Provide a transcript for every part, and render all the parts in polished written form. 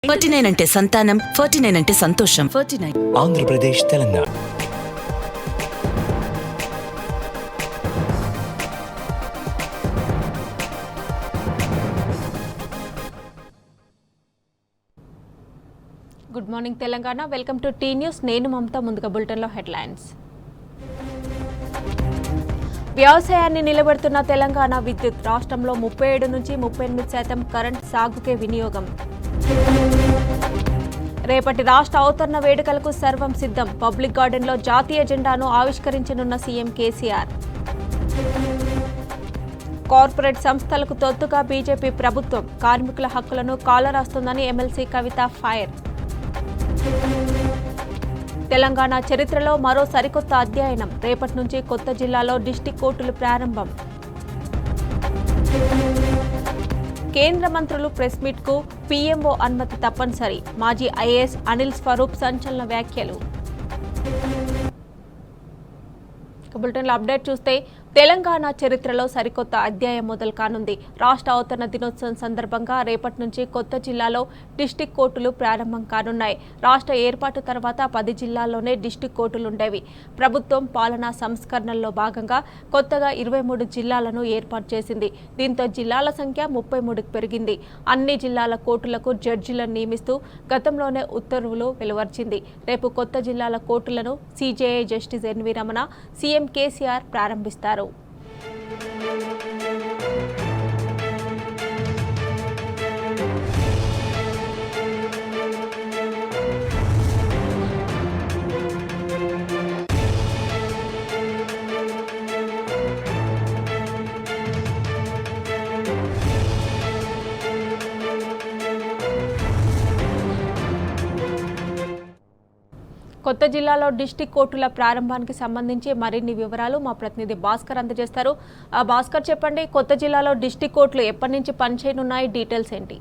49 అంటే సంతానం, 49 అంటే సంతోషం. 49 Andhra Pradesh, Telangana. Good morning Telangana. Welcome to T News. నేను మమత. ముందుగా బులెటిన్లో హెడ్లైన్స్. వ్యవసాయాన్ని నిలబెడుతున్న తెలంగాణ విద్యుత్. రాష్ట్రంలో 37 నుంచి 38% కరెంట్ సాగుకే వినియోగం. రేపటి రాష్ట్ర అవతరణ వేడుకలకు సర్వం సిద్ధం. పబ్లిక్ గార్డెన్లో జాతీయ జెండాను ఆవిష్కరించనున్న సీఎం కేసీఆర్. కార్పొరేట్ సంస్థలకు తొత్తుగా బీజేపీ ప్రభుత్వం. కార్మికుల హక్కులను కాలరాస్తుందని ఎమ్మెల్సీ కవిత ఫైర్. తెలంగాణ చరిత్రలో మరో సరికొత్త అధ్యయనం. రేపటి నుంచి కొత్త జిల్లాలో డిస్టిక్ కోర్టులు ప్రారంభం. కేంద్ర మంత్రులు ప్రెస్ మీట్ కు పీఎంఓ అనుమతి తప్పనిసరి. మాజీ ఐఏఎస్ అనిల్ స్వరూప్ సంచలన వ్యాఖ్యలు. బులెటిన్లో అప్డేట్ చూస్తే తెలంగాణ చరిత్రలో సరికొత్త అధ్యాయం మొదలు కానుంది. రాష్ట్ర అవతరణ దినోత్సవం సందర్భంగా రేపటి నుంచి కొత్త జిల్లాలో డిస్టిక్ కోర్టులు ప్రారంభం కానున్నాయి. రాష్ట్ర ఏర్పాటు తర్వాత 10 జిల్లాల్లోనే డిస్టిక్ కోర్టులుండేవి. ప్రభుత్వం పాలనా సంస్కరణల్లో భాగంగా కొత్తగా 23 జిల్లాలను ఏర్పాటు చేసింది. దీంతో జిల్లాల సంఖ్య 33కి పెరిగింది. అన్ని జిల్లాల కోర్టులకు జడ్జిలను నియమిస్తూ గతంలోనే ఉత్తర్వులు వెలువరించింది. రేపు కొత్త జిల్లాల కోర్టులను CJI justice N V Ramana, CM KCR ప్రారంభిస్తారు. కొత్త జిల్లాలో డిస్టిక్ కోర్టుల ప్రారంభానికి సంబంధించి మరిన్ని వివరాలు మా ప్రతినిధి భాస్కర్ అందజేస్తారు. భాస్కర్, చెప్పండి, కొత్త జిల్లాలో డిస్టిక్ కోర్టులు ఎప్పటి నుంచి పనిచేయనున్నాయి? డీటెయిల్స్ ఏంటి?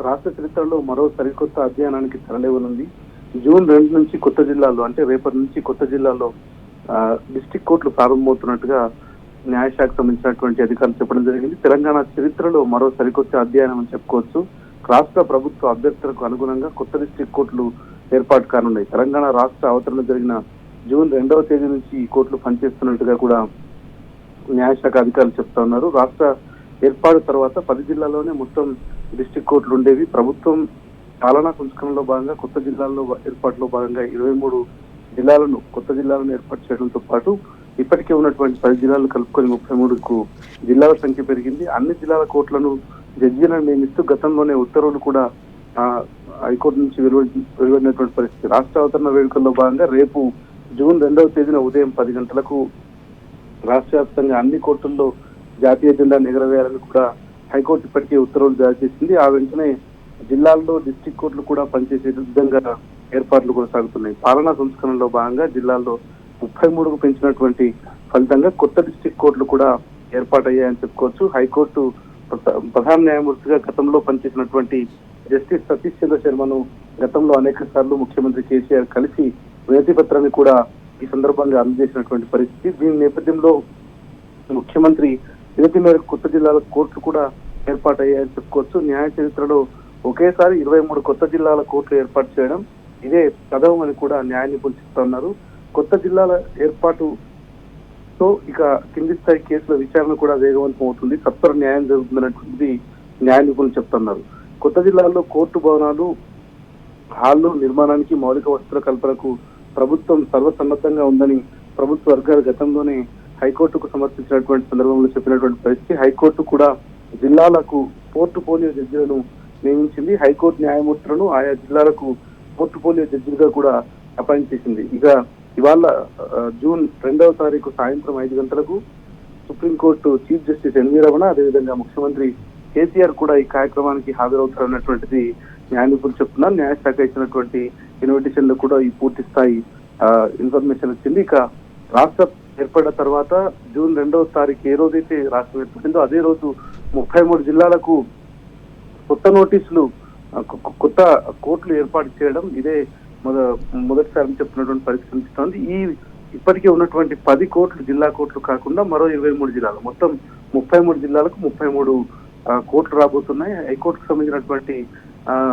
రాష్ట్ర చరిత్రలో మరో సరికొత్త అధ్యయనానికి తరలివనుంది. జూన్ 2 నుంచి కొత్త జిల్లాలో, అంటే రేపటి నుంచి కొత్త జిల్లాలో డిస్టిక్ కోర్టులు ప్రారంభమవుతున్నట్టుగా న్యాయశాఖకు సంబంధించినటువంటి అధికారులు చెప్పడం జరిగింది. తెలంగాణ చరిత్రలో మరో సరికొత్త అధ్యయనం అని చెప్పుకోవచ్చు. రాష్ట్ర ప్రభుత్వ అభ్యర్థులకు అనుగుణంగా కొత్త డిస్టిక్ కోర్టులు ఏర్పాటు కానున్నాయి. తెలంగాణ రాష్ట్ర అవతరణ జరిగిన జూన్ 2వ తేదీ నుంచి ఈ కోర్టులు పనిచేస్తున్నట్టుగా కూడా న్యాయశాఖ అధికారులు చెప్తా ఉన్నారు. రాష్ట్ర ఏర్పాటు తర్వాత 10 జిల్లాల్లోనే మొత్తం డిస్టిక్ కోర్టులు ఉండేవి. ప్రభుత్వం పాలనా సంస్కరణలో భాగంగా కొత్త జిల్లాల్లో ఏర్పాటులో భాగంగా 23 జిల్లాలను కొత్త జిల్లాలను ఏర్పాటు చేయడంతో పాటు ఇప్పటికే ఉన్నటువంటి 10 జిల్లాలు కలుపుకొని 33కు జిల్లాల సంఖ్య పెరిగింది. అన్ని జిల్లాల కోర్టులను జడ్జీలను నియమిస్తూ గతంలోనే ఉత్తర్వులు కూడా హైకోర్టు నుంచి వెలువడినటువంటి పరిస్థితి. రాష్ట్ర అవతరణ వేడుకల్లో భాగంగా రేపు జూన్ 2వ తేదీన ఉదయం 10 గంటలకు రాష్ట్ర వ్యాప్తంగా అన్ని కోర్టుల్లో జాతీయ జెండాను ఎగరవేయాలని కూడా హైకోర్టు ఇప్పటికే ఉత్తర్వులు జారీ చేసింది. ఆ వెంటనే జిల్లాల్లో డిస్టిక్ కోర్టులు కూడా పనిచేసే విధంగా ఏర్పాట్లు కొనసాగుతున్నాయి. పాలనా సంస్కరణలో భాగంగా జిల్లాల్లో 33కు పెంచినటువంటి ఫలితంగా కొత్త డిస్టిక్ కోర్టులు కూడా ఏర్పాటయ్యాయని చెప్పుకోవచ్చు. హైకోర్టు ప్రధాన న్యాయమూర్తిగా గతంలో పనిచేసినటువంటి జస్టిస్ సతీష్ చంద్ర శర్మను గతంలో అనేక సార్లు ముఖ్యమంత్రి కేసీఆర్ కలిసి వినతి పత్రాన్ని కూడా ఈ సందర్భంగా అందజేసినటువంటి పరిస్థితి. దీని నేపథ్యంలో ముఖ్యమంత్రి వినతి మేరకు కొత్త జిల్లాల కోర్టులు కూడా ఏర్పాటయ్యాయని చెప్పుకోవచ్చు. న్యాయ చరిత్రలో ఒకేసారి 23 కొత్త జిల్లాల కోర్టులు ఏర్పాటు చేయడం ఇదే ప్రథమం అని కూడా న్యాయ నిపుణులు చెప్తున్నారు. కొత్త జిల్లాల ఏర్పాటుతో ఇక కింది స్థాయి కేసుల విచారణ కూడా వేగవంతం అవుతుంది, సత్వర న్యాయం జరుగుతుందనేటువంటిది న్యాయ నిపుణులు చెప్తున్నారు. కొత్త జిల్లాల్లో కోర్టు భవనాలు, హాళ్లు నిర్మాణానికి మౌలిక వసతుల కల్పనకు ప్రభుత్వం సర్వసన్నద్ధంగా ఉందని ప్రభుత్వ వర్గాలు గతంలోనే హైకోర్టుకు సమర్పించినటువంటి సందర్భంలో చెప్పినటువంటి పరిస్థితి. హైకోర్టు కూడా జిల్లాలకు పోర్టుఫోలియో జడ్జిలను నియమించింది. హైకోర్టు న్యాయమూర్తులను ఆయా జిల్లాలకు పోర్టుఫోలియో జడ్జిలుగా కూడా అపాయింట్ చేసింది. ఇక ఇవాళ జూన్ 2వ తారీఖు సాయంత్రం 5 గంటలకు supreme court chief justice N V Ramana, అదేవిధంగా ముఖ్యమంత్రి కేసీఆర్ కూడా ఈ కార్యక్రమానికి హాజరవుతారన్నటువంటిది న్యాయ నిపుణులు చెప్తున్నారు. న్యాయశాఖ ఇచ్చినటువంటి ఇన్విటేషన్ లో కూడా ఈ పూర్తి స్థాయి ఇన్ఫర్మేషన్ వచ్చింది. ఇక రాష్ట్ర ఏర్పడిన తర్వాత జూన్ 2వ తారీఖు ఏ రోజైతే రాష్ట్రం ఏర్పడిందో అదే రోజు 33 జిల్లాలకు కొత్త నోటీసులు, కొత్త కోర్టులు ఏర్పాటు చేయడం ఇదే మొదటిసారి చెప్తున్నటువంటి పరిస్థితి కనిపిస్తోంది. ఇప్పటికే ఉన్నటువంటి 10 కోర్టులు జిల్లా కోర్టులు కాకుండా మరో 23 జిల్లాలు, మొత్తం 33 జిల్లాలకు 33 కోర్టులు రాబోతున్నాయి. హైకోర్టుకు సంబంధించినటువంటి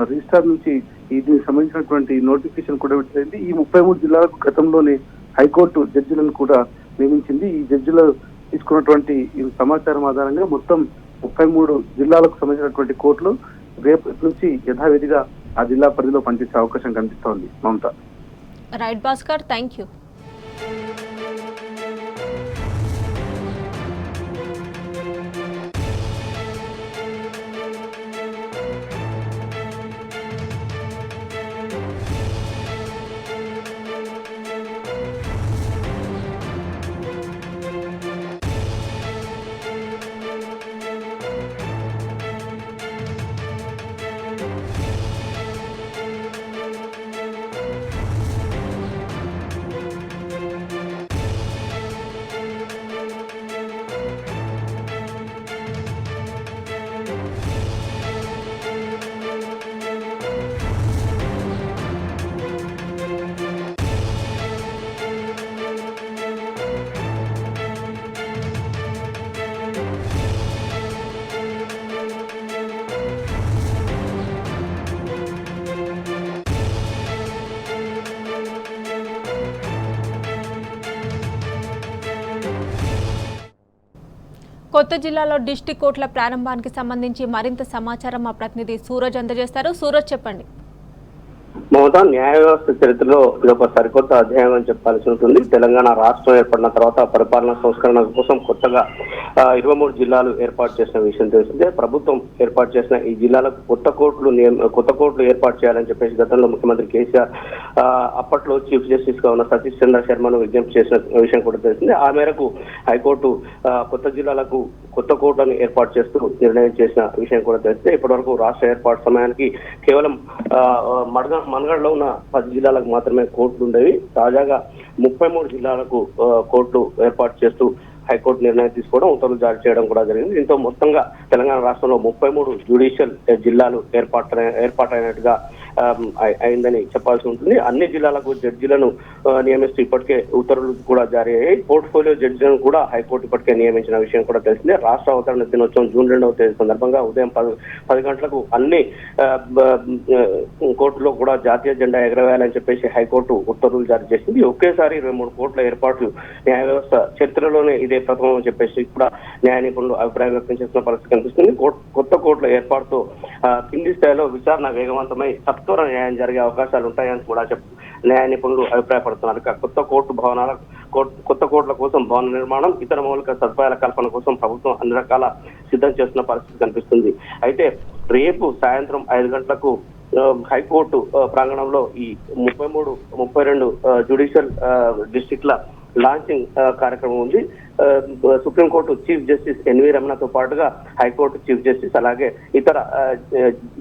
రిజిస్ట్రార్ నుంచి దీనికి సంబంధించినటువంటి నోటిఫికేషన్ కూడా విడుదలైంది. ఈ 33 జిల్లాలకు గతంలోనే హైకోర్టు జడ్జిలను కూడా నియమించింది. ఈ జడ్జిలు తీసుకున్నటువంటి ఈ సమాచారం ఆధారంగా మొత్తం 33 జిల్లాలకు సంబంధించినటువంటి కోర్టులు రేపటి నుంచి యథావిధిగా ఆ జిల్లా పరిధిలో పనిచేసే అవకాశం కనిపిస్తోంది. Mamata. Right Bhaskar, thank you. కొత్త జిల్లాలో డిస్ట్రిక్ట్ కోర్టుల ప్రారంభానికి సంబంధించి మరింత సమాచారం మా ప్రతినిధి సూరజ్ అందజేస్తారు. సూరజ్, చెప్పండి. మమత, న్యాయ వ్యవస్థ చరిత్రలో ఇది ఒక సరికొత్త అధ్యాయం అని చెప్పాల్సి ఉంటుంది. తెలంగాణ రాష్ట్రం ఏర్పడిన తర్వాత పరిపాలనా సంస్కరణ కోసం కొత్తగా 23 జిల్లాలు ఏర్పాటు చేసిన విషయం తెలిసిందే. ప్రభుత్వం ఏర్పాటు చేసిన ఈ జిల్లాలకు కొత్త కోర్టులు ఏర్పాటు చేయాలని చెప్పేసి గతంలో ముఖ్యమంత్రి కేసీఆర్ అప్పట్లో చీఫ్ జస్టిస్ గా ఉన్న సతీష్ చంద్ర శర్మను విజ్ఞప్తి చేసిన విషయం కూడా తెలిసిందే. ఆ మేరకు హైకోర్టు కొత్త జిల్లాలకు కొత్త కోర్టులను ఏర్పాటు చేస్తూ నిర్ణయం చేసిన విషయం కూడా తెలిస్తే ఇప్పటి వరకు రాష్ట్ర ఏర్పాటు సమయానికి కేవలం మనగడలో ఉన్న 10 జిల్లాలకు మాత్రమే కోర్టులు ఉండేవి. తాజాగా 33 జిల్లాలకు కోర్టులు ఏర్పాటు చేస్తూ హైకోర్టు నిర్ణయం తీసుకోవడం, ఉత్తర్వులు జారీ చేయడం కూడా జరిగింది. దీంతో మొత్తంగా తెలంగాణ రాష్ట్రంలో 33 జ్యుడిషియల్ జిల్లాలు ఏర్పాటైనట్టుగా అయిందని చెప్పాల్సి ఉంటుంది. అన్ని జిల్లాలకు జడ్జిలను నియమిస్తూ ఇప్పటికే ఉత్తర్వులు కూడా జారీ అయ్యాయి. పోర్ట్ఫోలియో జడ్జిలను కూడా హైకోర్టు ఇప్పటికే నియమించిన విషయం కూడా తెలిసిందే. రాష్ట్ర అవతరణ దినోత్సవం జూన్ 2వ తేదీ సందర్భంగా ఉదయం 10 గంటలకు అన్ని కోర్టులో కూడా జాతీయ జెండా ఎగరవేయాలని చెప్పేసి హైకోర్టు ఉత్తర్వులు జారీ చేసింది. ఒకేసారి 23 కోట్ల ఏర్పాట్లు న్యాయ వ్యవస్థ చరిత్రలోనే ఇదే ప్రథమం అని చెప్పేసి కూడా న్యాయ నిపుణులు అభిప్రాయం వ్యక్తం చేసిన పరిస్థితి కనిపిస్తుంది. కొత్త కోర్టుల ఏర్పాటుతో కింది స్థాయిలో విచారణ వేగవంతమై సత్వర న్యాయం జరిగే అవకాశాలు ఉంటాయని కూడా న్యాయ నిపుణులు అభిప్రాయపడుతున్నారు. కొత్త కోర్టుల కోసం భవన నిర్మాణం, ఇతర మౌలిక సదుపాయాల కల్పన కోసం ప్రభుత్వం అన్ని రకాల సిద్ధం చేస్తున్న పరిస్థితి కనిపిస్తుంది. అయితే రేపు సాయంత్రం 5 గంటలకు హైకోర్టు ప్రాంగణంలో ఈ 32 జ్యుడిషియల్ డిస్ట్రిక్ట్ల లాంచింగ్ కార్యక్రమం ఉంది. సుప్రీంకోర్టు చీఫ్ జస్టిస్ ఎన్వి రమణతో పాటుగా హైకోర్టు చీఫ్ జస్టిస్ అలాగే ఇతర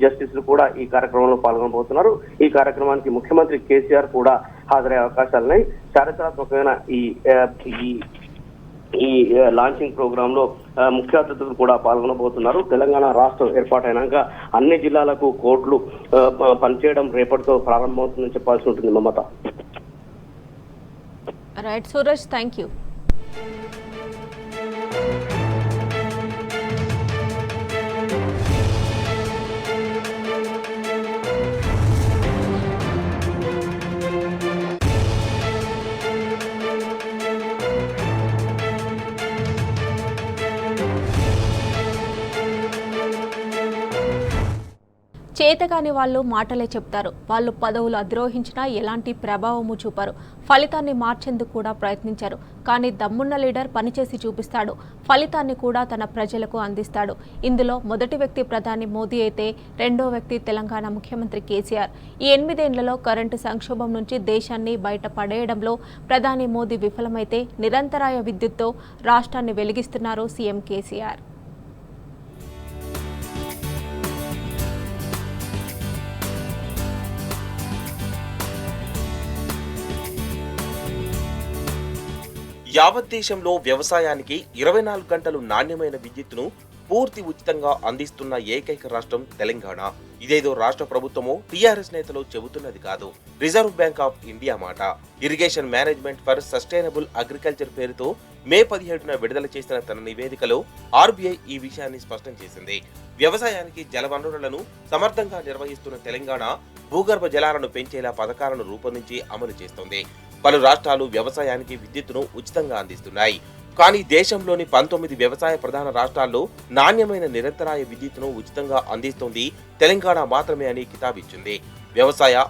జస్టిస్లు కూడా ఈ కార్యక్రమంలో పాల్గొనబోతున్నారు. ఈ కార్యక్రమానికి ముఖ్యమంత్రి కేసీఆర్ కూడా హాజరయ్యే అవకాశాలున్నాయి. చారిత్రాత్మకమైన ఈ లాంచింగ్ ప్రోగ్రామ్ లో ముఖ్య అతిథులు కూడా పాల్గొనబోతున్నారు. తెలంగాణ రాష్ట్రం ఏర్పాటైనాక అన్ని జిల్లాలకు కోర్టులు పనిచేయడం రేపటితో ప్రారంభమవుతుందని చెప్పాల్సి ఉంటుంది. Mamata. Right Suraj, thank you. చేతగాని వాళ్ళు మాటలే చెప్తారు. వాళ్ళు పదవులు అధిరోహించినా ఎలాంటి ప్రభావము చూపారు. ఫలితాన్ని మార్చేందుకు కూడా ప్రయత్నించారు. కానీ దమ్మున్న లీడర్ పనిచేసి చూపిస్తాడు. ఫలితాన్ని కూడా తన ప్రజలకు అందిస్తాడు. ఇందులో మొదటి వ్యక్తి ప్రధాని మోదీ అయితే రెండో వ్యక్తి తెలంగాణ ముఖ్యమంత్రి కేసీఆర్. ఈ 8 ఏళ్లలో కరెంటు సంక్షోభం నుంచి దేశాన్ని బయట పడేయడంలో ప్రధాని మోదీ విఫలమైతే నిరంతరాయ విద్యుత్తో రాష్ట్రాన్ని వెలిగిస్తున్నారు సీఎం కేసీఆర్. యావత్ దేశంలో వ్యవసాయానికి 24 గంటలు నాణ్యమైన విద్యుత్తును పూర్తి ఉచితంగా అందిస్తున్న ఏకైక రాష్ట్రం తెలంగాణ. ఇదేదో రాష్ట్ర ప్రభుత్వమో టీఆర్ఎస్ నేతలు చెబుతున్నది కాదు. రిజర్వ్ బ్యాంక్ ఆఫ్ ఇండియా మాట. Irrigation management for sustainable agriculture పేరుతో మే 17న విడుదల చేసిన తన నివేదికలో ఆర్బీఐ ఈ విషయాన్ని స్పష్టం చేసింది. వ్యవసాయానికి జలవనరులను సమర్థంగా నిర్వహిస్తున్న తెలంగాణ భూగర్భ జలాలను పెంచేలా పథకాలను రూపొందించి అమలు చేస్తోంది. పలు రాష్ట్రాలు వ్యవసాయానికి విద్యుత్తును ఉచితంగా అందిస్తున్నాయి. కానీ దేశంలోని 19 వ్యవసాయ ప్రధాన రాష్ట్రాల్లో నాణ్యమైన నిరంతరాయ విద్యుత్తును ఉచితంగా అందిస్తోంది తెలంగాణ మాత్రమే అని కితాబిచ్చింది.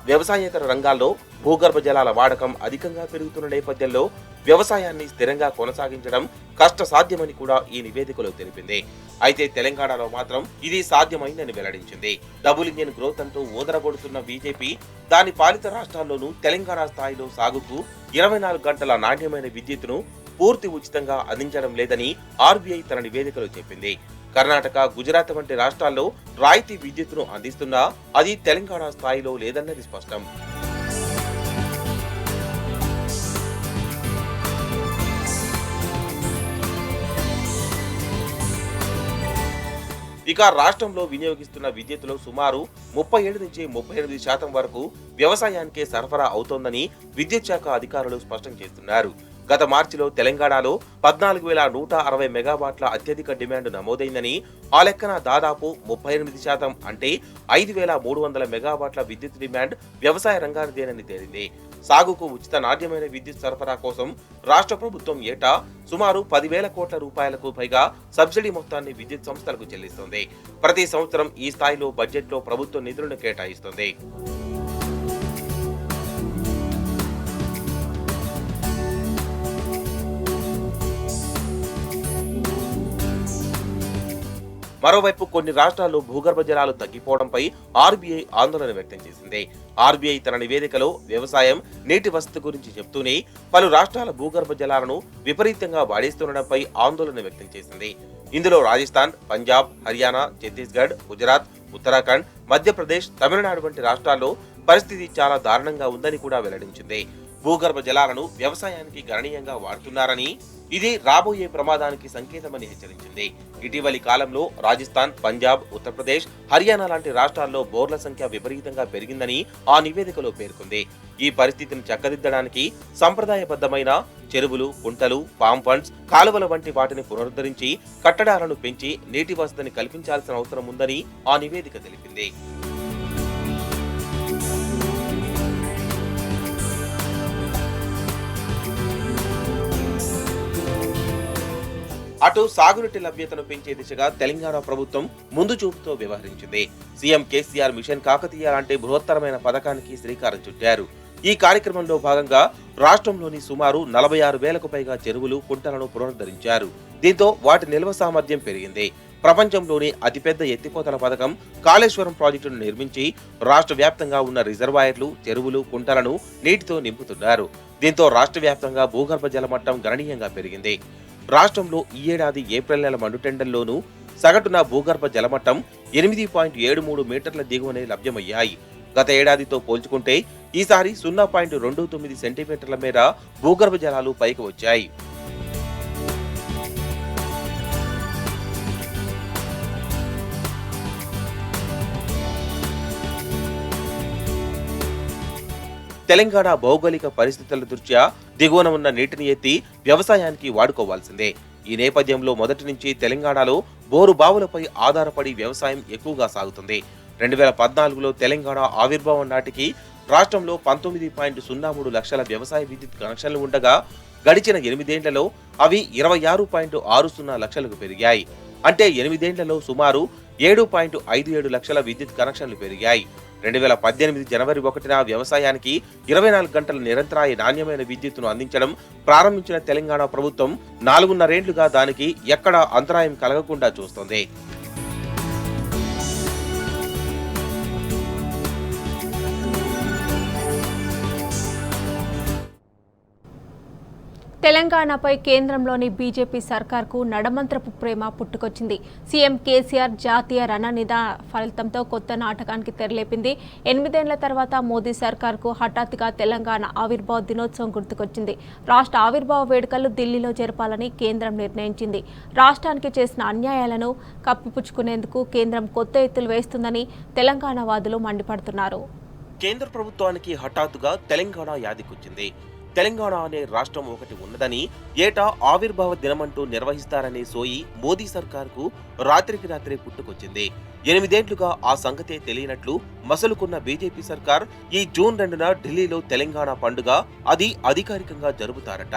వ్యవసాయేతర రంగాల్లో భూగర్భ జలాల వాడకం అధికంగా పెరుగుతున్న నేపథ్యంలో వ్యవసాయాన్ని స్థిరంగా కొనసాగించడం కష్టసాధ్యమని కూడా ఈ నివేదికలో తెలిపింది. అయితే తెలంగాణలో మాత్రం ఇది సాధ్యమైందని వెల్లడించింది. డబుల్ ఇంజిన్ గ్రోత్ అంటూ ఊదరగొడుతున్న బీజేపీ దాని పాలిత రాష్ట్రాల్లోనూ తెలంగాణ స్థాయిలో సాగుకు 24 గంటల నాణ్యమైన విద్యుత్తును పూర్తి ఉచితంగా అందించడం లేదని ఆర్బీఐ తన నివేదికలో చెప్పింది. కర్ణాటక, గుజరాత్ వంటి రాష్ట్రాల్లో రాయితీ విద్యుత్తును అందిస్తున్నా అది తెలంగాణ స్థాయిలో లేదన్నది స్పష్టం. ఇక రాష్ట్రంలో వినియోగిస్తున్న విద్యుత్తులో సుమారు 37 నుంచి 38% వరకు వ్యవసాయానికే సరఫరా అవుతోందని విద్యుత్ శాఖ అధికారులు స్పష్టం చేస్తున్నారు. గత మార్చిలో తెలంగాణలో 14,160 మెగావాట్ల అత్యధిక డిమాండ్ నమోదైందని, ఆ లెక్కన దాదాపు 38% అంటే 5,300 మెగావాట్ల విద్యుత్ డిమాండ్ వ్యవసాయ రంగానిదేనని తేలింది. సాగుకు ఉచిత నాణ్యమైన విద్యుత్ సరఫరా కోసం రాష్ట్ర ప్రభుత్వం ఏటా సుమారు 10,000 కోట్ల రూపాయలకు పైగా సబ్సిడీ మొత్తాన్ని విద్యుత్ సంస్థలకు చెల్లిస్తోంది. ప్రతి సంవత్సరం ఈ స్థాయిలో బడ్జెట్లో ప్రభుత్వం నిధులను కేటాయిస్తోంది. మరోవైపు కొన్ని రాష్ట్రాల్లో భూగర్భ జలాలు తగ్గిపోవడంపై ఆర్బీఐ ఆందోళన వ్యక్తం చేసింది. ఆర్బీఐ తన నివేదికలో వ్యవసాయం, నీటి వసతి గురించి చెప్తూనే పలు రాష్ట్రాల భూగర్భ జలాలను విపరీతంగా వాడేస్తుండడంపై ఆందోళన వ్యక్తం చేసింది. ఇందులో రాజస్థాన్, పంజాబ్, హర్యానా, ఛత్తీస్గఢ్, గుజరాత్, ఉత్తరాఖండ్, మధ్యప్రదేశ్, తమిళనాడు వంటి రాష్ట్రాల్లో పరిస్థితి చాలా దారుణంగా ఉందని కూడా వెల్లడించింది. భూగర్భ జలాలను వ్యవసాయానికి గణనీయంగా వాడుతున్నారని, ఇది రాబోయే ప్రమాదానికి సంకేతమని హెచ్చరించింది. ఇటీవలి కాలంలో రాజస్థాన్, పంజాబ్, ఉత్తరప్రదేశ్, హర్యానా లాంటి రాష్ట్రాల్లో బోర్ల సంఖ్య విపరీతంగా పెరిగిందని ఆ నివేదికలో పేర్కొంది. ఈ పరిస్థితిని చక్కదిద్దడానికి సంప్రదాయబద్ధమైన చెరువులు, కుంటలు, ఫామ్ ఫండ్స్, కాలువల వంటి వాటిని పునరుద్ధరించి కట్టడాలను పెంచి నీటి వసతిని కల్పించాల్సిన అవసరం ఉందని ఆ నివేదిక తెలిపింది. అటు సాగునీటి లభ్యతను పెంచే దిశగా తెలంగాణ ప్రభుత్వం ముందు చూపుతో వ్యవహరించింది. సీఎం కేసీఆర్ మిషన్ కాకతీయ లాంటి బృహత్తరమైన పథకానికి శ్రీకారం చుట్టారు. ఈ కార్యక్రమంలో భాగంగా రాష్ట్రంలోని సుమారు 46,000కు పైగా చెరువులు, కుంటలను పునరుద్ధరించారు. దీంతో వాటి నిల్వ సామర్థ్యం పెరిగింది. ప్రపంచంలోని అతిపెద్ద ఎత్తిపోతల పథకం కాళేశ్వరం ప్రాజెక్టును నిర్మించి రాష్ట్ర వ్యాప్తంగా ఉన్న రిజర్వాయర్లు, చెరువులు, కుంటలను నీటితో నింపుతున్నారు. దీంతో రాష్ట్ర వ్యాప్తంగా భూగర్భ జలమట్టం గణనీయంగా పెరిగింది. రాష్ట్రంలో ఈ ఏడాది ఏప్రిల్ నెల మండుటెండల్లోనూ సగటున భూగర్భ జలమట్టం 8.73 మీటర్ల దిగువనే లభ్యమయ్యాయి. గత ఏడాదితో పోల్చుకుంటే ఈసారి 0.29 సెంటీమీటర్ల మేర భూగర్భ జలాలు పైకి వచ్చాయి. తెలంగాణ భౌగోళిక పరిస్థితుల దృష్ట్యా దిగువన ఉన్న నీటిని ఎత్తి వ్యవసాయానికి వాడుకోవాల్సిందే. ఈ నేపథ్యంలో మొదటి నుంచి తెలంగాణలో బోరు బావులపై ఆధారపడి వ్యవసాయం ఎక్కువగా సాగుతుంది. 2014లో తెలంగాణ ఆవిర్భావం నాటికి రాష్ట్రంలో 19.03 లక్షల వ్యవసాయ విద్యుత్ కనెక్షన్లు ఉండగా గడిచిన 8 ఏళ్లలో అవి 26.60 లక్షలకు పెరిగాయి. అంటే 8 ఏళ్లలో సుమారు 7.57 లక్షల విద్యుత్ కనెక్షన్లు పెరిగాయి. 2018 జనవరి 1న వ్యవసాయానికి 24 గంటల నిరంతరాయ నాణ్యమైన విద్యుత్తును అందించడం ప్రారంభించిన తెలంగాణ ప్రభుత్వం 4.5 ఏళ్లుగా దానికి ఎక్కడా అంతరాయం కలగకుండా చూస్తోంది. తెలంగాణపై కేంద్రంలోని బీజేపీ సర్కార్కు నడమంత్రపు ప్రేమ పుట్టుకొచ్చింది. సీఎం కేసీఆర్ జాతీయ రణనిదా ఫలితంతో కొత్త నాటకానికి తెరలేపింది. 8 ఏళ్ల తర్వాత మోదీ సర్కార్కు హఠాత్తుగా తెలంగాణ ఆవిర్భావ దినోత్సవం గుర్తుకొచ్చింది. రాష్ట్ర ఆవిర్భావ వేడుకలు ఢిల్లీలో జరపాలని కేంద్రం నిర్ణయించింది. రాష్ట్రానికి చేసిన అన్యాయాలను కప్పిపుచ్చుకునేందుకు కేంద్రం కొత్త ఎత్తులు వేస్తుందని తెలంగాణ వాదులు మండిపడుతున్నారు. కేంద్ర ప్రభుత్వానికి హఠాత్తుగా తెలంగాణ యాదికొచ్చింది. తెలంగాణ అనే రాష్ట్రం ఒకటి ఉన్నదని, ఏటా ఆవిర్భావ దినమంటూ నిర్వహిస్తారనే సోయి మోదీ సర్కార్కు రాత్రికి రాత్రే పుట్టుకొచ్చింది. 8 ఏళ్లుగా ఆ సంగతే తెలియనట్లు మసలుకున్న బీజేపీ సర్కార్ ఈ జూన్ 2న ఢిల్లీలో తెలంగాణ పండుగ అది అధికారికంగా జరుపుతారట.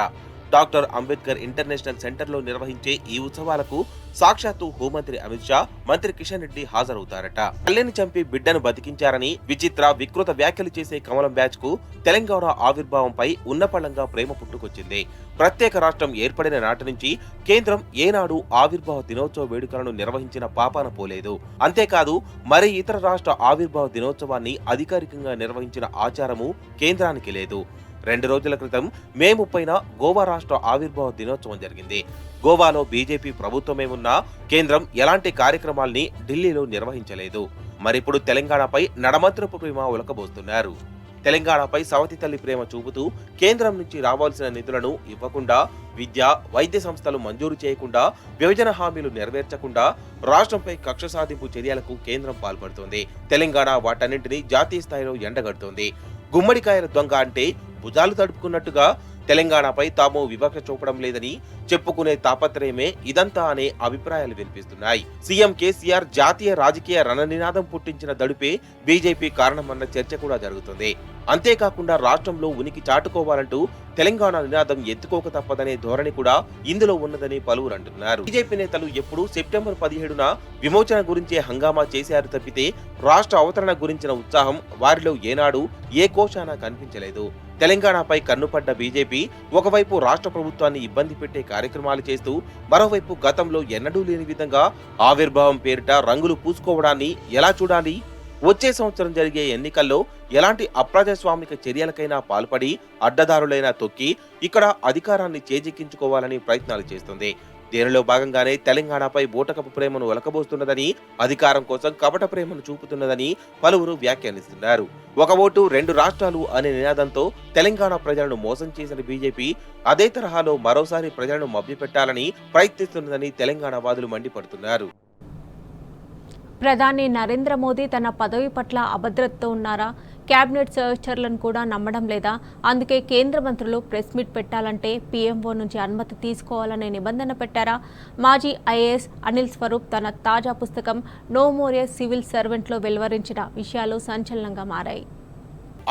డాక్టర్ అంబేద్కర్ ఇంటర్నేషనల్ సెంటర్లో నిర్వహించే ఈ ఉత్సవాలకు సాక్షాత్తు హోంమంత్రి అమిత్ షా, మంత్రి కిషన్ రెడ్డి హాజరవుతారట. తల్లిని చంపి బిడ్డను బతికించారని విచిత్ర వికృత వ్యాఖ్యలు చేసే కమలం బ్యాచ్ కు తెలంగాణ ఆవిర్భావంపై ఉన్నపళంగా ప్రేమ పుట్టుకొచ్చింది. ప్రత్యేక రాష్ట్రం ఏర్పడిన నాటి నుంచి కేంద్రం ఏనాడు ఆవిర్భావ దినోత్సవ వేడుకలను నిర్వహించిన పాపాన పోలేదు. అంతేకాదు మరి ఇతర రాష్ట్ర ఆవిర్భావ దినోత్సవాన్ని అధికారికంగా నిర్వహించిన ఆచారము కేంద్రానికి లేదు. 2 రోజుల క్రితం మే 30న గోవా రాష్ట్ర ఆవిర్భావ దినోత్సవం జరిగింది. గోవాలో బీజేపీ ప్రభుత్వమే ఉన్నా కేంద్రం ఎలాంటి కార్యక్రమాల్ని ఢిల్లీలో నిర్వహించలేదు. మరిప్పుడు తెలంగాణపై నడమంత్రపు ప్రేమ ఉలకబోస్తున్నారు. తెలంగాణపై సవతి తల్లి ప్రేమ చూపుతూ కేంద్రం నుంచి రావాల్సిన నిధులను ఇవ్వకుండా, విద్య, వైద్య సంస్థలు మంజూరు చేయకుండా, విభజన హామీలు నెరవేర్చకుండా రాష్ట్రంపై కక్ష సాధింపు చర్యలకు కేంద్రం పాల్పడుతోంది. తెలంగాణ వాటన్నింటినీ జాతీయ స్థాయిలో ఎండగడుతోంది. గుమ్మడికాయల దొంగ అంటే భుజాలు తడుపుకున్నట్టుగా తెలంగాణపై తాము వివక్ష చూపడం లేదని చెప్పుకునే తాపత్రయమే ఇదంతా అనే అభిప్రాయాలు వినిపిస్తున్నాయి. సీఎం కేసీఆర్ జాతీయ రాజకీయ రణనినాదం పుట్టించిన దడుపే బీజేపీ కారణమన్న చర్చ కూడా జరుగుతుంది. అంతేకాకుండా రాష్ట్రంలో ఉనికి చాటుకోవాలంటూ తెలంగాణ నినాదం ఎత్తుకోక తప్పదనే ధోరణి కూడా ఇందులో ఉన్నదని పలువురు అంటున్నారు. బీజేపీ నేతలు ఎప్పుడూ సెప్టెంబర్ 17న విమోచన గురించే హంగామా చేశారు తప్పితే రాష్ట్ర అవతరణ గురించిన ఉత్సాహం వారిలో ఏనాడు ఏ కోశానా కనిపించలేదు. తెలంగాణపై కన్నుపడ్డ బీజేపీ ఒకవైపు రాష్ట్ర ప్రభుత్వాన్ని ఇబ్బంది పెట్టే కార్యక్రమాలు చేస్తూ, మరోవైపు గతంలో ఎన్నడూ లేని విధంగా ఆవిర్భావం పేరిట రంగులు పూసుకోవడాన్ని ఎలా చూడాలి? వచ్చే సంవత్సరం జరిగే ఎన్నికల్లో ఎలాంటి అప్రజాస్వామిక చర్యలకైనా పాల్పడి అడ్డదారులైనా తొక్కి ఇక్కడ అధికారాన్ని చేజిక్కించుకోవాలని ప్రయత్నాలు చేస్తుంది. దీనిలో భాగంగానే తెలంగాణపై బూటకపు ప్రేమను ఒలకబోస్తున్నదని, అధికారం కోసం కపట ప్రేమను చూపుతున్నదని పలువురు వ్యాఖ్యానిస్తున్నారు. 1 ఓటు 2 రాష్ట్రాలు అనే నినాదంతో తెలంగాణ ప్రజలను మోసం చేసిన బీజేపీ అదే తరహాలో మరోసారి ప్రజలను మభ్యపెట్టాలని ప్రయత్నిస్తున్నదని తెలంగాణ వాదులు మండిపడుతున్నారు. ప్రధాని నరేంద్ర మోదీ తన పదవి పట్ల అభద్రతతో ఉన్నారా? క్యాబినెట్ సహచరులను కూడా నమ్మడం లేదా? అందుకే కేంద్ర మంత్రులు ప్రెస్ మీట్ పెట్టాలంటే పీఎంఓ నుంచి అనుమతి తీసుకోవాలనే నిబంధన పెట్టారా? మాజీ ఐఏఎస్ అనిల్ స్వరూప్ తన తాజా పుస్తకం నో మోర్ ఏ సివిల్ సర్వెంట్లో వెలువరించిన విషయాలు సంచలనంగా మారాయి.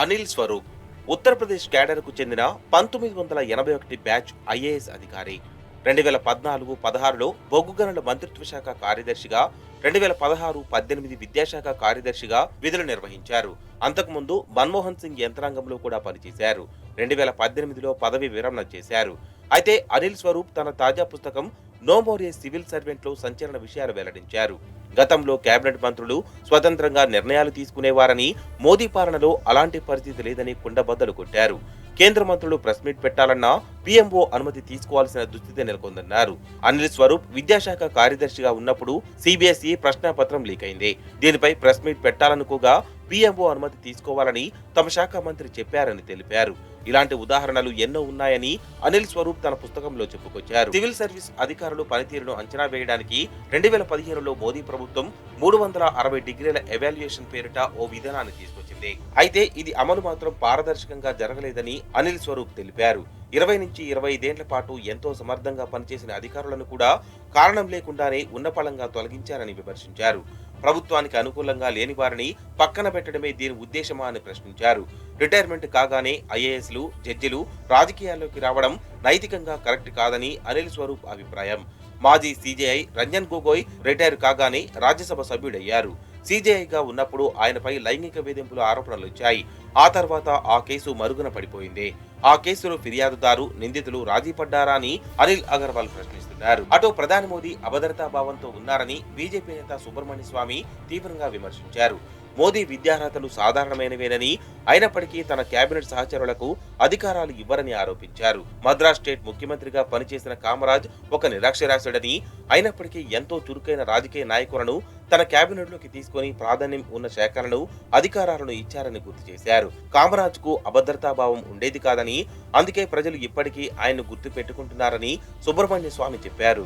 అనిల్ స్వరూప్ ఉత్తరప్రదేశ్ క్యాడర్కు చెందిన 1981 బ్యాచ్ ఐఏఎస్ అధికారి. 2014-16లో బొగ్గు గనుల మంత్రిత్వ శాఖ కార్యదర్శిగా, 2016-18 విద్యాశాఖ కార్యదర్శిగా విధులు నిర్వహించారు. అంతకుముందు మన్మోహన్ సింగ్ యంత్రాంగంలో కూడా పనిచేశారు. 2018లో పదవి విరమణ చేశారు. అయితే అనిల్ స్వరూప్ తన తాజా పుస్తకం నో మోర్ ఏ సివిల్ సర్వెంట్లో సంచలన విషయాలు వెల్లడించారు. గతంలో కేబినెట్ మంత్రులు స్వతంత్రంగా నిర్ణయాలు తీసుకునేవారని, మోదీ పాలనలో అలాంటి పరిస్థితి లేదని కుండబద్దలు కొట్టారు. కేంద్ర మంత్రులు ప్రెస్ మీట్ పెట్టాలన్నా పీఎంఓ అనుమతి తీసుకోవాల్సిన దుస్థితి నెలకొందన్నారు. అనిల్ స్వరూప్ విద్యాశాఖ కార్యదర్శిగా ఉన్నప్పుడు సిబిఎస్ఈ ప్రశ్నాపత్రం లీక్ అయింది. దీనిపై ప్రెస్ మీట్ పెట్టాలనుకోగా పీఎంఓ అనుమతి తీసుకోవాలని తమ శాఖ మంత్రి చెప్పారని తెలిపారు. ఇలాంటి ఉదాహరణలు ఎన్నో ఉన్నాయని అనిల్ స్వరూప్ తన పుస్తకంలో చెప్పుకొచ్చారు. సివిల్ సర్వీస్ అధికారులు పనితీరును అంచనా వేయడానికి 2015లో మోదీ ప్రభుత్వం 360 డిగ్రీల ఎవాల్యుయేషన్ పేరిట ఓ విధానాన్ని తీసుకొచ్చింది. అయితే ఇది అమలు మాత్రం పారదర్శకంగా జరగలేదని అనిల్ స్వరూప్ తెలిపారు. 20 నుంచి 25 ఏళ్ల పాటు ఎంతో సమర్థంగా పనిచేసిన అధికారులను కూడా కారణం లేకుండానే ఉన్నపళంగా తొలగించారని విమర్శించారు. ప్రభుత్వానికి అనుకూలంగా లేని వారిని పక్కన పెట్టడమే దీని ఉద్దేశమా అని ప్రశ్నించారు. రిటైర్మెంట్ కాగానే ఐఏఎస్లు, జడ్జిలు రాజకీయాల్లోకి రావడం నైతికంగా కరెక్ట్ కాదని అనిల్ స్వరూప్ అభిప్రాయం. మాజీ సీజేఐ రంజన్ గొగోయ్ రిటైర్ కాగానే రాజ్యసభ సభ్యుడయ్యారు. సీజేఐగా ఉన్నప్పుడు ఆయనపై లైంగిక వేధింపుల ఆరోపణలు వచ్చాయి. ఆ తర్వాత ఆ కేసు మరుగున పడిపోయింది. ఆ కేసులో ఫిర్యాదుదారు, నిందితులు రాజీ పడ్డారా అని అనిల్ అగర్వాల్ ప్రశ్నిస్తున్నారు. అటు ప్రధాని మోదీ అభద్రతా భావంతో ఉన్నారని బీజేపీ నేత సుబ్రహ్మణ్య స్వామి తీవ్రంగా విమర్శించారు. మోదీ విద్యార్హతలు సాధారణమైనవేనని, అయినప్పటికీ తన కేబినెట్ సహచరులకు అధికారాలు ఇవ్వరని ఆరోపించారు. మద్రాస్ స్టేట్ ముఖ్యమంత్రిగా పనిచేసిన కామరాజ్ ఒక నిరక్షరాస్యుడని, అయినప్పటికీ ఎంతో చురుకైన రాజకీయ నాయకులను తన కేబినెట్లోకి తీసుకుని ప్రాధాన్యం ఉన్న శాఖలను, అధికారాలను ఇచ్చారని గుర్తు చేశారు. కామరాజ్ కు అభద్రతాభావం ఉండేది కాదని, అందుకే ప్రజలు ఇప్పటికీ ఆయన్ను గుర్తు పెట్టుకుంటున్నారని సుబ్రహ్మణ్య స్వామి చెప్పారు.